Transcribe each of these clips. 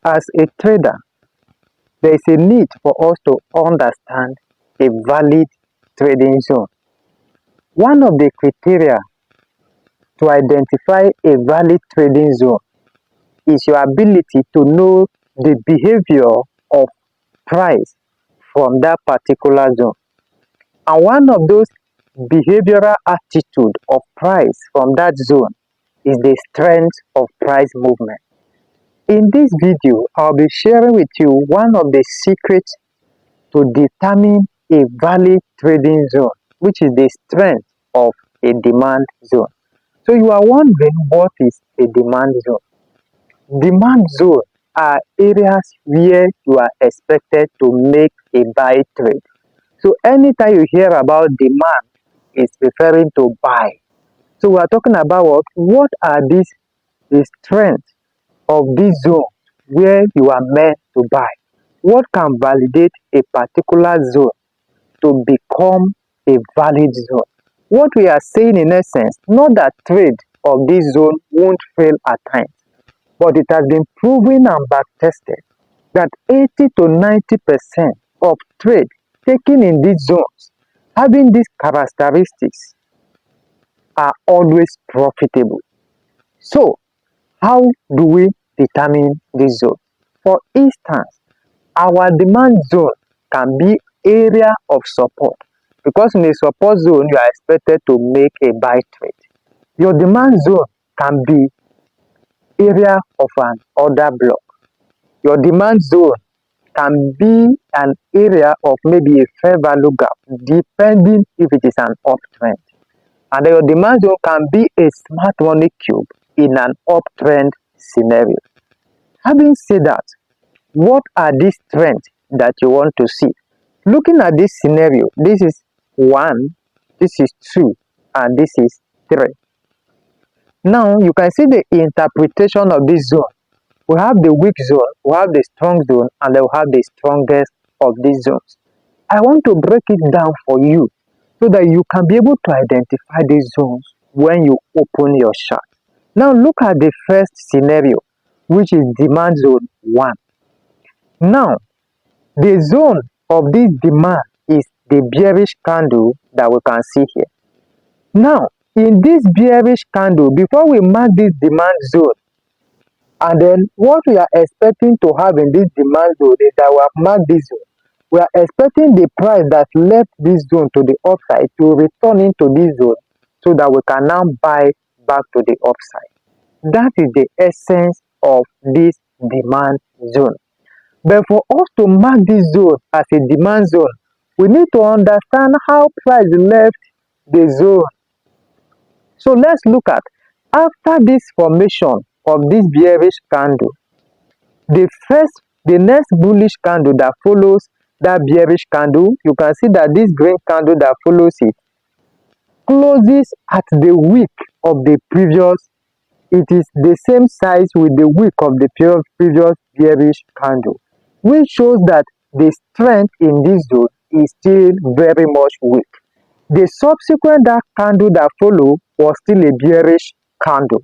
As a trader, there is a need for us to understand a valid trading zone. One of the criteria to identify a valid trading zone is your ability to know the behavior of price from that particular zone. And one of those behavioral attitude of price from that zone is the strength of price movement. In this video, I'll be sharing with you one of the secrets to determine a valid trading zone, which is the strength of a demand zone. So you are wondering, what is a demand zone? Demand zone are areas where you are expected to make a buy trade. So anytime you hear about demand, it's referring to buy. So we are talking about what are these the strength of this zone where you are meant to buy. What can validate a particular zone to become a valid zone? What we are saying in essence, not that trade of this zone won't fail at times, but it has been proven and back tested that 80 to 90% of trade taken in these zones having these characteristics are always profitable. So, how do we determine this zone? For instance, our demand zone can be area of support, because in a support zone you are expected to make a buy trade. Your demand zone can be area of an order block. Your demand zone can be an area of maybe a fair value gap, depending if it is an uptrend. And your demand zone can be a smart money cube in an uptrend scenario. Having said that, what are these trends that you want to see? Looking at this scenario, this is 1, this is 2, and this is 3. Now you can see the interpretation of this zone. We have the weak zone, we have the strong zone, and then we have the strongest of these zones. I want to break it down for you so that you can be able to identify these zones when you open your chart. Now look at the first scenario, which is demand zone 1. Now, the zone of this demand is the bearish candle that we can see here. Now, in this bearish candle, before we mark this demand zone, and then what we are expecting to have in this demand zone is that we have marked this zone. We are expecting the price that left this zone to the upside to return into this zone so that we can now buy back to the upside. That is the essence of this demand zone. But for us to mark this zone as a demand zone, we need to understand how price left the zone. So let's look at, after this formation of this bearish candle, the next bullish candle that follows that bearish candle, you can see that this green candle that follows it closes at the wick of the previous. It is the same size with the wick of the previous bearish candle, which shows that the strength in this zone is still very much weak. The subsequent dark candle that followed was still a bearish candle.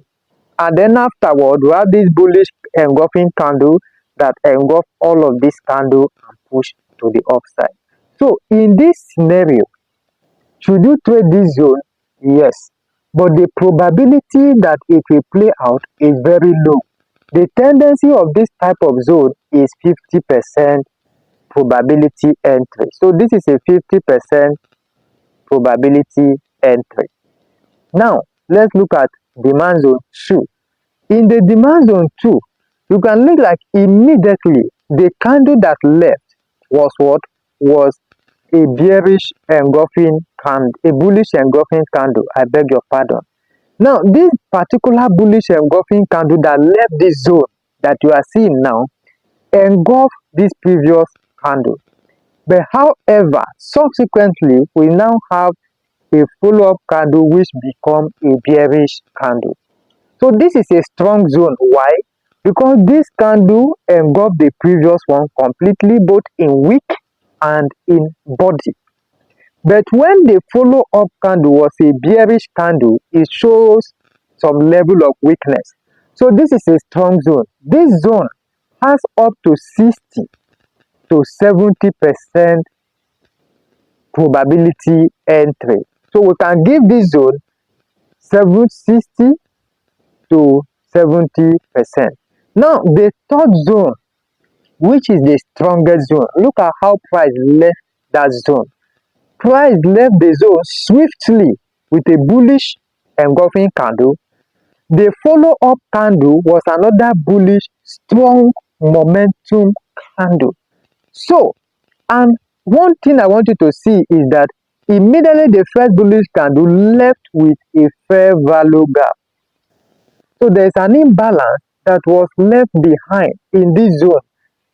And then afterward, we have this bullish engulfing candle that engulf all of this candle and push to the upside. So in this scenario, should you trade this zone? Yes. But the probability that it will play out is very low. The tendency of this type of zone is 50% probability entry. So this is a 50% probability entry. Now, let's look at demand zone 2. In the demand zone 2, you can look like immediately the candle that left was what? Was a bearish engulfing candle, a bullish engulfing candle. I beg your pardon. Now, this particular bullish engulfing candle that left this zone that you are seeing now engulfed this previous candle. But however, subsequently, we now have a follow-up candle which become a bearish candle. So this is a strong zone. Why? Because this candle engulfed the previous one completely, both in wick and in body. But when the follow-up candle was a bearish candle, it shows some level of weakness. So this is a strong zone. This zone has up to 60 to 70% probability entry. So we can give this zone 60 to 70%. Now the third zone, which is the strongest zone, look at how price left that zone. Price left the zone swiftly with a bullish engulfing candle. The follow-up candle was another bullish strong momentum candle. So, and one thing I want you to see is that immediately the first bullish candle left with a fair value gap. So there is an imbalance that was left behind in this zone.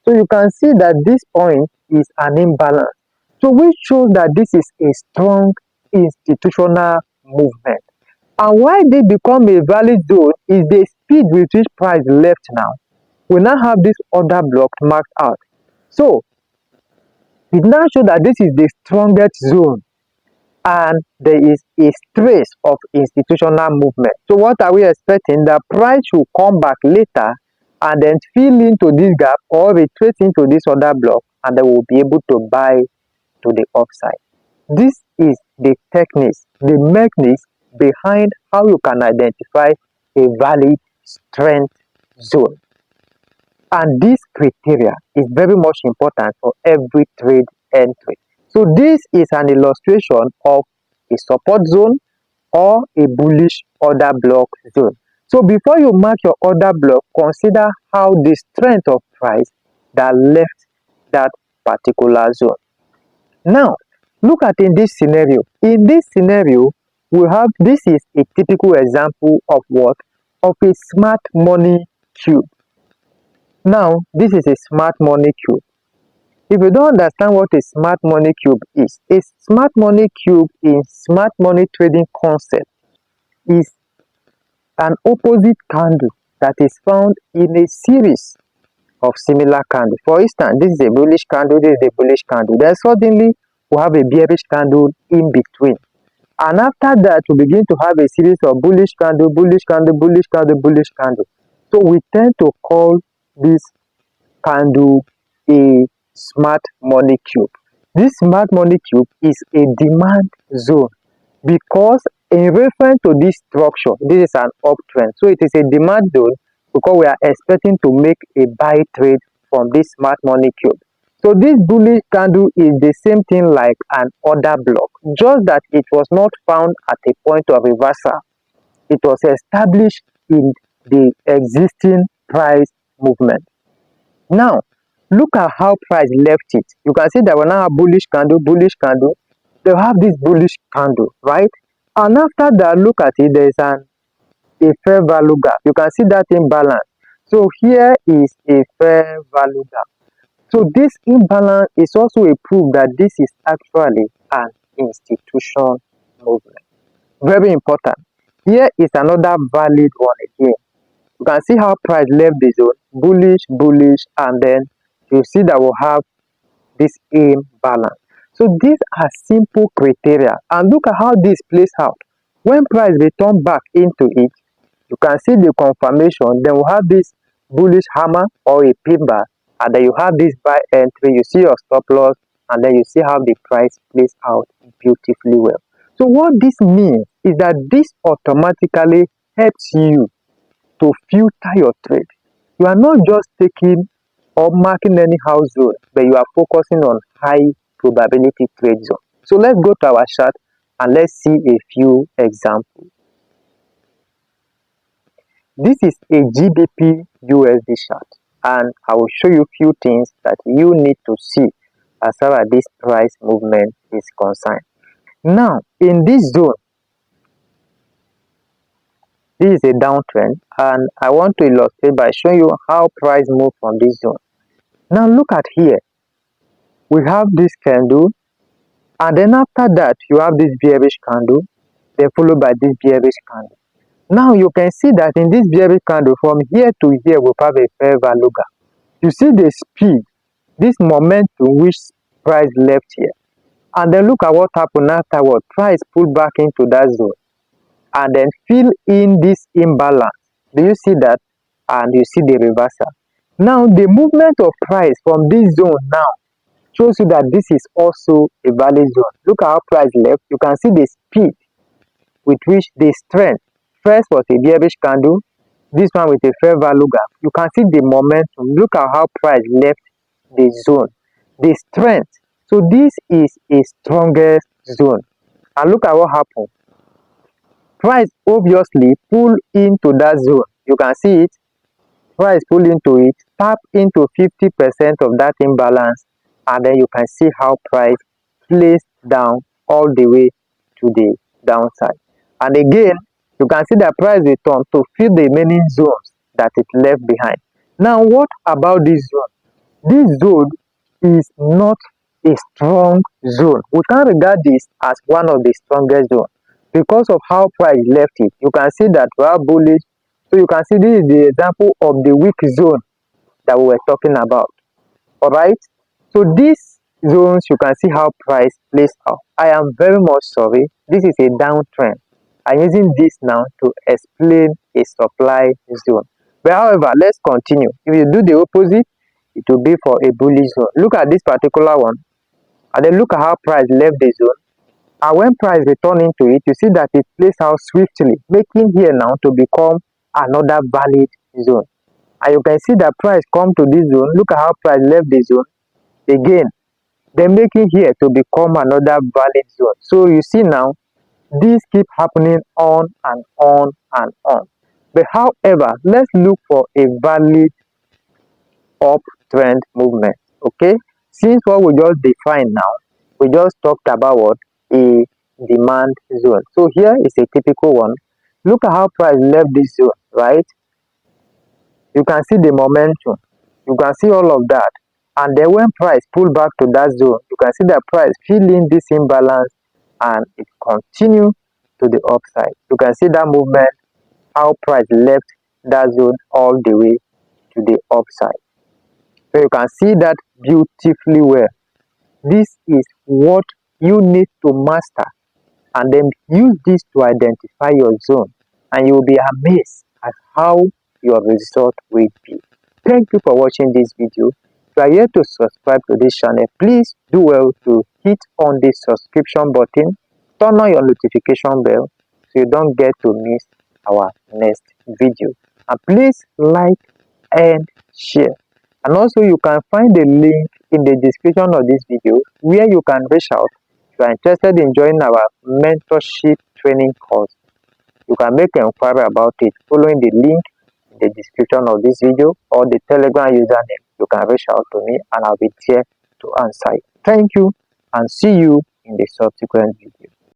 So you can see that this point is an imbalance. So which shows that this is a strong institutional movement. And why they become a valid zone is the speed with which price left now. We now have this order block marked out. So it now shows that this is the strongest zone and there is a trace of institutional movement. So what are we expecting? The price should come back later and then fill into this gap or retrace into this other block, and then we'll be able to buy to the upside. This is the techniques, the mechanics behind how you can identify a valid strength zone. And this criteria is very much important for every trade entry. So this is an illustration of a support zone or a bullish order block zone. So before you mark your order block, consider how the strength of price that left that particular zone. Now, look at in this scenario. In this scenario, we have, this is a typical example of what? Of a smart money cube. Now, this is a smart money cube. If you don't understand what a smart money cube is, a smart money cube in smart money trading concept is an opposite candle that is found in a series of similar candles. For instance, this is a bullish candle, this is a bullish candle. Then suddenly we have a bearish candle in between. And after that, we begin to have a series of bullish candle, bullish candle, bullish candle, bullish candle. So we tend to call this candle a smart money cube. This smart money cube is a demand zone because in reference to this structure, this is an uptrend. So it is a demand zone because we are expecting to make a buy trade from this smart money cube. So this bullish candle is the same thing like an order block, just that it was not found at a point of reversal. It was established in the existing price movement. Now, look at how price left it. You can see that we now have bullish candle, they have this bullish candle, right? And after that, look at it, there is a fair value gap. You can see that imbalance. So here is a fair value gap. So this imbalance is also a proof that this is actually an institution movement. Very important. Here is another valid one again. You can see how price left the zone, bullish, and then you see that we'll have this imbalance. So these are simple criteria, and look at how this plays out. When price return back into it, you can see the confirmation. Then we have this bullish hammer or a pin bar, and then you have this buy entry. You see your stop loss, and then you see how the price plays out beautifully well. So what this means is that this automatically helps you to filter your trade. You are not just taking or marking any house zone, but you are focusing on high probability trade zone. So let's go to our chart and let's see a few examples. This is a GBP USD chart, and I will show you a few things that you need to see as far as this price movement is concerned. Now, in this zone, this is a downtrend, and I want to illustrate by showing you how price moves from this zone. Now look at here. We have this candle, and then after that, you have this bearish candle, then followed by this bearish candle. Now you can see that in this bearish candle, from here to here, we have a fair value gap. You see the speed, this momentum which price left here. And then look at what happened afterward. Price pulled back into that zone and then fill in this imbalance. Do you see that? And you see the reversal. Now the movement of price from this zone now shows you that this is also a valid zone. Look at how price left. You can see the speed with which the strength. First was a bearish candle, this one with a fair value gap. You can see the momentum. Look at how price left the zone, the strength. So this is a strongest zone. And look at what happened. Price obviously pull into that zone. You can see it. Price pull into it, tap into 50% of that imbalance, and then you can see how price plays down all the way to the downside. And again, you can see that price return to fill the remaining zones that it left behind. Now, what about this zone? This zone is not a strong zone. We can regard this as one of the strongest zones because of how price left it. You can see that we are bullish. So you can see this is the example of the weak zone that we were talking about. Alright? So these zones, you can see how price plays out. I am very much sorry. This is a downtrend. I'm using this now to explain a supply zone. But however, let's continue. If you do the opposite, it will be for a bullish zone. Look at this particular one, and then look at how price left the zone. And when price return into it, you see that it plays out swiftly, making here now to become another valid zone. And you can see that price come to this zone. Look at how price left the zone again. Then making here to become another valid zone. So you see now, this keep happening on and on and on. But however, let's look for a valid uptrend movement. Okay, since what we just defined now, we just talked about what a demand zone. So here is a typical one. Look at how price left this zone, right? You can see the momentum, you can see all of that, and then when price pull back to that zone, you can see that price fill in this imbalance and it continue to the upside. You can see that movement, how price left that zone all the way to the upside. So you can see that beautifully well. This is what you need to master, and then use this to identify your zone, and you will be amazed at how your result will be. Thank you for watching this video. If you are yet to subscribe to this channel, please do well to hit on the subscription button, turn on your notification bell so you don't get to miss our next video. And please like and share. And also you can find the link in the description of this video where you can reach out if you are interested in joining our mentorship training course. You can make an inquiry about it following the link in the description of this video or the Telegram username. You can reach out to me and I'll be here to answer it. Thank you and see you in the subsequent video.